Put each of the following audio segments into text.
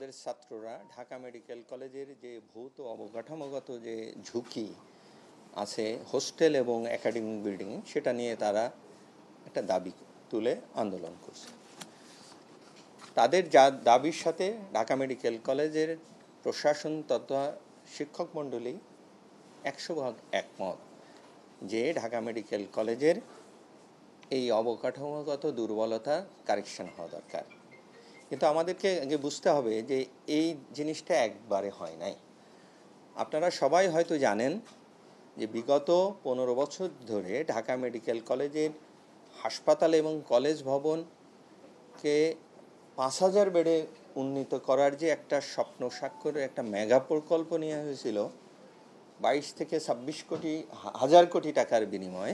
আমাদের ছাত্ররা ঢাকা মেডিকেল কলেজের যে ভৌত অবকাঠামোগত যে ঝুঁকি আছে হোস্টেল এবং একাডেমিক বিল্ডিং, সেটা নিয়ে তারা একটা দাবি তুলে আন্দোলন করছে। তাদের যা দাবির সাথে ঢাকা মেডিকেল কলেজের প্রশাসন তথা শিক্ষক মণ্ডলী 100% একমত যে ঢাকা মেডিকেল কলেজের এই অবকাঠামোগত দুর্বলতা কারেকশন হওয়া দরকার। কিন্তু আমাদেরকে আগে বুঝতে হবে যে এই জিনিসটা একবারে হয় নাই। আপনারা সবাই হয়তো জানেন যে বিগত 15 বছর ধরে ঢাকা মেডিকেল কলেজের হাসপাতাল এবং কলেজ ভবনকে 5000 বেডে উন্নীত করার যে একটা স্বপ্ন সাক্ষরের একটা মেগা প্রকল্প নেওয়া হয়েছিল 22 থেকে 26 কোটি হাজার কোটি টাকার বিনিময়ে,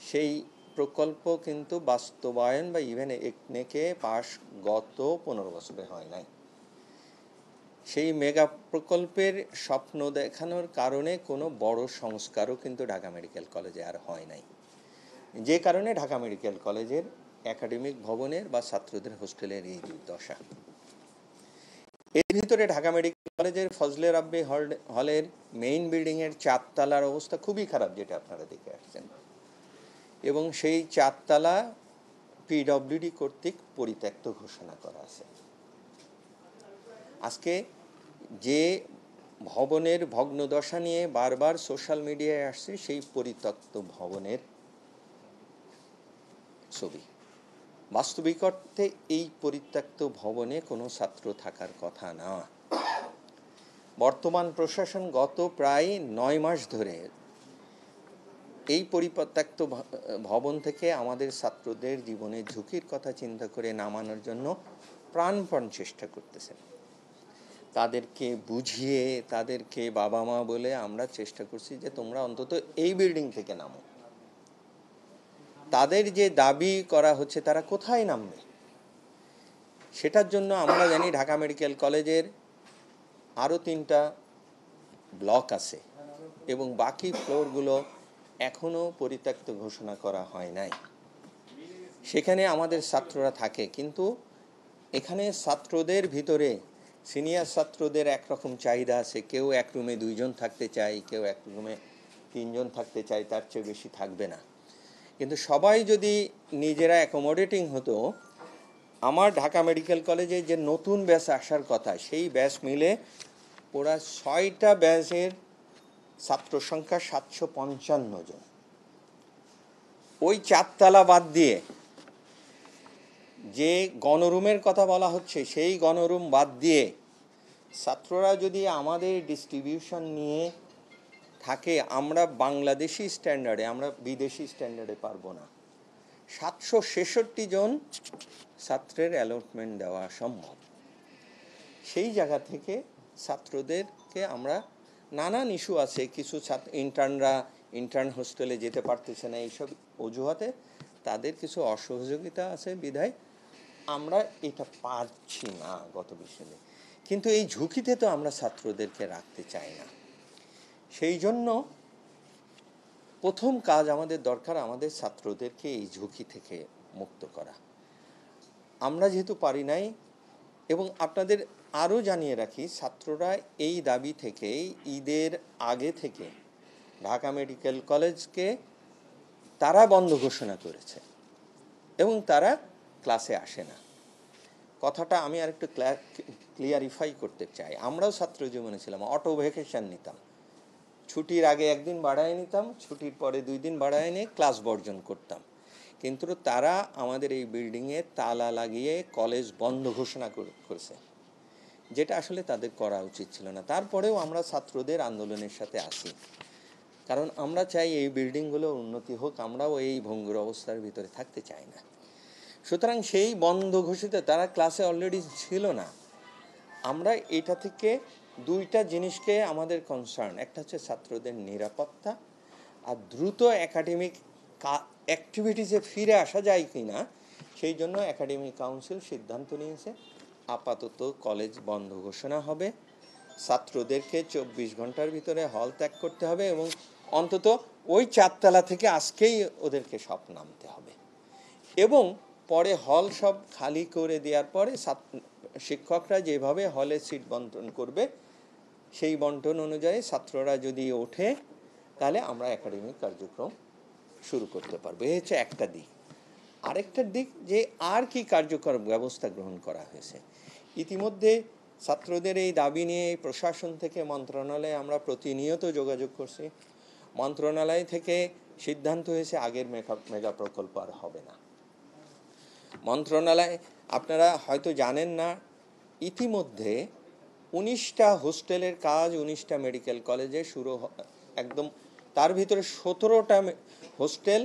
সেই প্রকল্প কিন্তু বাস্তবায়ন বা ইভেন একনেকে পাশ গত 15 বছরে হয় নাই। সেই মেগা প্রকল্পের স্বপ্ন দেখানোর কারণে কোনো বড় সংস্কারও কিন্তু ঢাকা মেডিকেল কলেজে আর হয় নাই, যে কারণে ঢাকা মেডিকেল কলেজের একাডেমিক ভবনের বা ছাত্রদের হোস্টেলের এই দুর্দশা। এর ভিতরে ঢাকা মেডিকেল কলেজের ফজলে রাব্বি হলের মেইন বিল্ডিংয়ের 4 তলার অবস্থা খুবই খারাপ, যেটা আপনারা দেখে আসছেন, এবং সেই 4 তলা পিডব্লিউডি কর্তৃক পরিত্যক্ত ঘোষণা করা আছে। আজকে যে ভবনের ভগ্নদশা নিয়ে বারবার সোশ্যাল মিডিয়ায় আসছে, সেই পরিত্যক্ত ভবনের ছবি। বাস্তবিক অর্থে এই পরিত্যক্ত ভবনে কোনো ছাত্র থাকার কথা না। বর্তমান প্রশাসন গত প্রায় 9 মাস ধরে এই পরিত্যক্ত ভবন থেকে আমাদের ছাত্রদের জীবনের ঝুঁকির কথা চিন্তা করে নামানোর জন্য প্রাণপণ চেষ্টা করতেছেন। তাদেরকে বুঝিয়ে, তাদেরকে বাবা মা বলে আমরা চেষ্টা করছি যে তোমরা অন্তত এই বিল্ডিং থেকে নামো। তাদের যে দাবি করা হচ্ছে তারা কোথায় নামবে, সেটার জন্য আমরা জানি ঢাকা মেডিকেল কলেজের আরও 3টা ব্লক আছে এবং বাকি ফ্লোরগুলো এখনও পরিত্যক্ত ঘোষণা করা হয় নাই। সেখানে আমাদের ছাত্ররা থাকে, কিন্তু এখানে ছাত্রদের ভিতরে সিনিয়র ছাত্রদের একরকম চাহিদা আছে। কেউ এক রুমে 2 জন থাকতে চায়, কেউ এক রুমে 3 জন থাকতে চায়, তার চেয়ে বেশি থাকবে না। কিন্তু সবাই যদি নিজেরা অ্যাকোমোডেটিং হতো, আমার ঢাকা মেডিকেল কলেজে যে নতুন ব্যাচ আসার কথা, সেই ব্যাচ মিলে ওরা 6টা ব্যাচের ছাত্র সংখ্যা 755 জন। ওই 4 তলা বাদ দিয়ে যে গণরুমের কথা বলা হচ্ছে, সেই গণরুম বাদ দিয়ে ছাত্ররা যদি আমাদের ডিস্ট্রিবিউশন নিয়ে থাকে, আমরা বাংলাদেশি স্ট্যান্ডার্ডে, আমরা বিদেশি স্ট্যান্ডার্ডে পারবো না। 766 জন ছাত্রের অ্যালটমেন্ট দেওয়া সম্ভব। সেই জায়গা থেকে ছাত্রদেরকে আমরা নানান ইস্যু আছে, কিছু ইন্টার্ন হোস্টেলে যেতে পারতেছে না, এইসব অজুহাতে তাদের কিছু অসহযোগিতা আছে বিধায় আমরা এটা পারছি না গত বিষয়ে। কিন্তু এই ঝুঁকিতে তো আমরা ছাত্রদেরকে রাখতে চাই না। সেই জন্য প্রথম কাজ আমাদের দরকার, আমাদের ছাত্রদেরকে এই ঝুঁকি থেকে মুক্ত করা। আমরা যেহেতু পারি নাই, এবং আপনাদের আরও জানিয়ে রাখি, ছাত্ররা এই দাবি থেকে ঈদের আগে থেকে ঢাকা মেডিকেল কলেজকে তারা বন্ধ ঘোষণা করেছে এবং তারা ক্লাসে আসে না। কথাটা আমি আর একটু ক্লিয়ারিফাই করতে চাই। আমরাও ছাত্র জীবনে ছিলাম, অটো ভ্যাকেশন নিতাম, ছুটির আগে 1 দিন বাড়ায় নিতাম, ছুটির পরে 2 দিন বাড়ায় নিয়ে ক্লাস বর্জন করতাম। কিন্তু তারা আমাদের এই বিল্ডিংয়ে তালা লাগিয়ে কলেজ বন্ধ ঘোষণা করেছে, যেটা আসলে তাদের করা উচিত ছিল না। তারপরেও আমরা ছাত্রদের আন্দোলনের সাথে আছি, কারণ আমরা চাই এই বিল্ডিংগুলো উন্নতি হোক, আমরাও এই ভঙ্গুর অবস্থার ভিতরে থাকতে চাই না। সুতরাং সেই বন্ধ ঘোষিত, তারা ক্লাসে অলরেডি ছিল না। আমরা এটা থেকে 2টা জিনিসকে আমাদের কনসার্ন, একটা হচ্ছে ছাত্রদের নিরাপত্তা, আর দ্রুত একাডেমিক অ্যাক্টিভিটিসে ফিরে আসা যায় কি না, সেই জন্য একাডেমিক কাউন্সিল সিদ্ধান্ত নিয়েছে আপাতত কলেজ বন্ধ ঘোষণা হবে। ছাত্রদেরকে 24 ঘন্টার ভিতরে হল ত্যাগ করতে হবে এবং অন্তত ওই 4 তলা থেকে আজকেই ওদেরকে সব নামতে হবে, এবং পরে হল সব খালি করে দেওয়ার পরে শিক্ষকরা যেভাবে হলে সিট বন্টন করবে সেই বন্টন অনুযায়ী ছাত্ররা যদি ওঠে তাহলে আমরা একাডেমিক কার্যক্রম শুরু করতে পারবো। এই হচ্ছে একটা দিক। আরেকটা দিক যে আর কি কার্যকর ব্যবস্থা গ্রহণ করা হয়েছে। ইতিমধ্যে ছাত্রদের এই দাবি নিয়ে প্রশাসন থেকে মন্ত্রণালয়ে আমরা প্রতিনিয়ত যোগাযোগ করছি। মন্ত্রণালয় থেকে সিদ্ধান্ত হয়েছে আগের মেগা প্রকল্প আর হবে না। মন্ত্রণালয়, আপনারা হয়তো জানেন না, ইতিমধ্যে 19টা হোস্টেলের কাজ 19টা মেডিকেল কলেজে শুরু, একদম তার ভিতরে 17টা হোস্টেল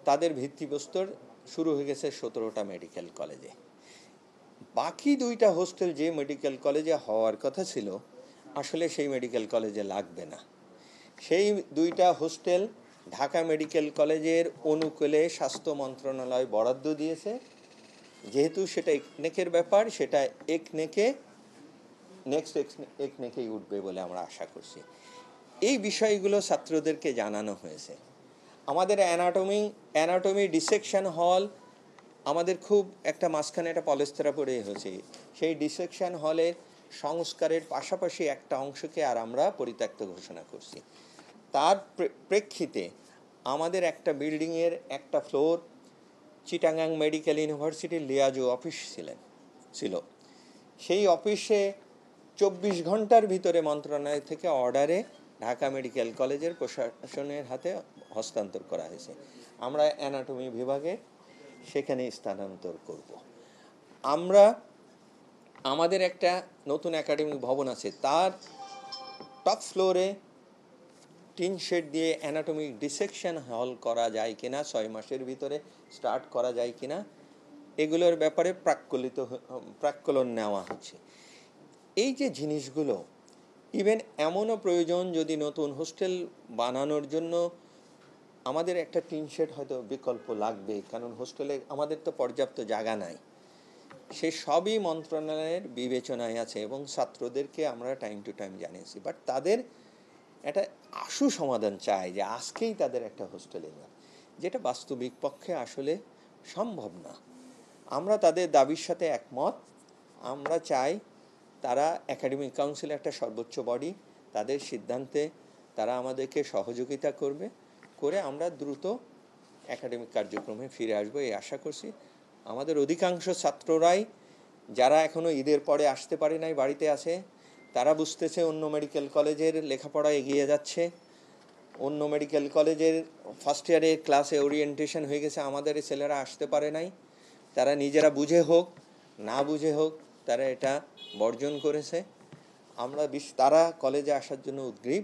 তাদের ভিত্তিপ্রস্তর শুরু হয়ে গেছে 17টা মেডিকেল কলেজে। বাকি 2টা হোস্টেল যে মেডিকেল কলেজে হওয়ার কথা ছিল আসলে সেই মেডিকেল কলেজে লাগবে না। সেই 2টা হোস্টেল ঢাকা মেডিকেল কলেজের অনুকূলে স্বাস্থ্য মন্ত্রণালয় বরাদ্দ দিয়েছে। যেহেতু সেটা একনেকের ব্যাপার, সেটা একনেকেই উঠবে বলে আমরা আশা করছি। এই বিষয়গুলো ছাত্রদেরকে জানানো হয়েছে। আমাদের অ্যানাটমি ডিসেকশন হল আমাদের খুব একটা মাঝখানে একটা পলেস্তারা পড়ে হয়েছে। সেই ডিসেকশন হলের সংস্কারের পাশাপাশি একটা অংশকে আর আমরা পরিত্যক্ত ঘোষণা করছি। তার প্রেক্ষিতে আমাদের একটা বিল্ডিংয়ের একটা ফ্লোর চিটাগাং মেডিকেল ইউনিভার্সিটির লিয়াজো অফিস ছিল। সেই অফিসে 24 ঘন্টার ভিতরে মন্ত্রণালয় থেকে অর্ডারে ঢাকা মেডিকেল কলেজের প্রশাসনের হাতে হস্তান্তর করা হয়েছে। আমরা অ্যানাটমি বিভাগে সেখানে স্থানান্তর করব। আমাদের একটা নতুন একাডেমিক ভবন আছে, তার টপ ফ্লোরে টিন শেড দিয়ে অ্যানাটমিক ডিসেকশন হল করা যায় কিনা, 6 মাসের ভিতরে স্টার্ট করা যায় কিনা, এগুলোর ব্যাপারে প্রাক্কলন নেওয়া হচ্ছে। এই যে জিনিসগুলো, ইভেন এমনও প্রয়োজন, যদি নতুন হোস্টেল বানানোর জন্য আমাদের একটা টিন শেড হয়তো বিকল্প লাগবে, কারণ হোস্টেলে আমাদের তো পর্যাপ্ত জায়গা নাই, সে সবই মন্ত্রণালয়ের বিবেচনায় আছে এবং ছাত্রদেরকে আমরা টাইম টু টাইম জানিয়েছি। বাট তাদের একটা আশু সমাধান চাই যে আজকেই তাদের একটা হোস্টেলে নেওয়া, যেটা বাস্তবিক পক্ষে আসলে সম্ভব না। আমরা তাদের দাবির সাথে একমত। আমরা চাই তারা একাডেমিক কাউন্সিল একটা সর্বোচ্চ বডি, তাদের সিদ্ধান্তে তারা আমাদেরকে সহযোগিতা করে আমরা দ্রুত একাডেমিক কার্যক্রমে ফিরে আসবো এই আশা করছি। আমাদের অধিকাংশ ছাত্ররাই যারা এখনো ঈদের পরে আসতে পারে নাই, বাড়িতে আছে, তারা বুঝতেছে অন্য মেডিকেল কলেজের লেখাপড়া এগিয়ে যাচ্ছে, অন্য মেডিকেল কলেজের ফার্স্ট ইয়ারের ক্লাসে ওরিয়েন্টেশন হয়ে গেছে, আমাদের ছেলেরা আসতে পারে নাই। তারা নিজেরা বুঝে হোক না বুঝে হোক তারা এটা বর্জন করেছে। তারা কলেজে আসার জন্য উদ্গ্রীব।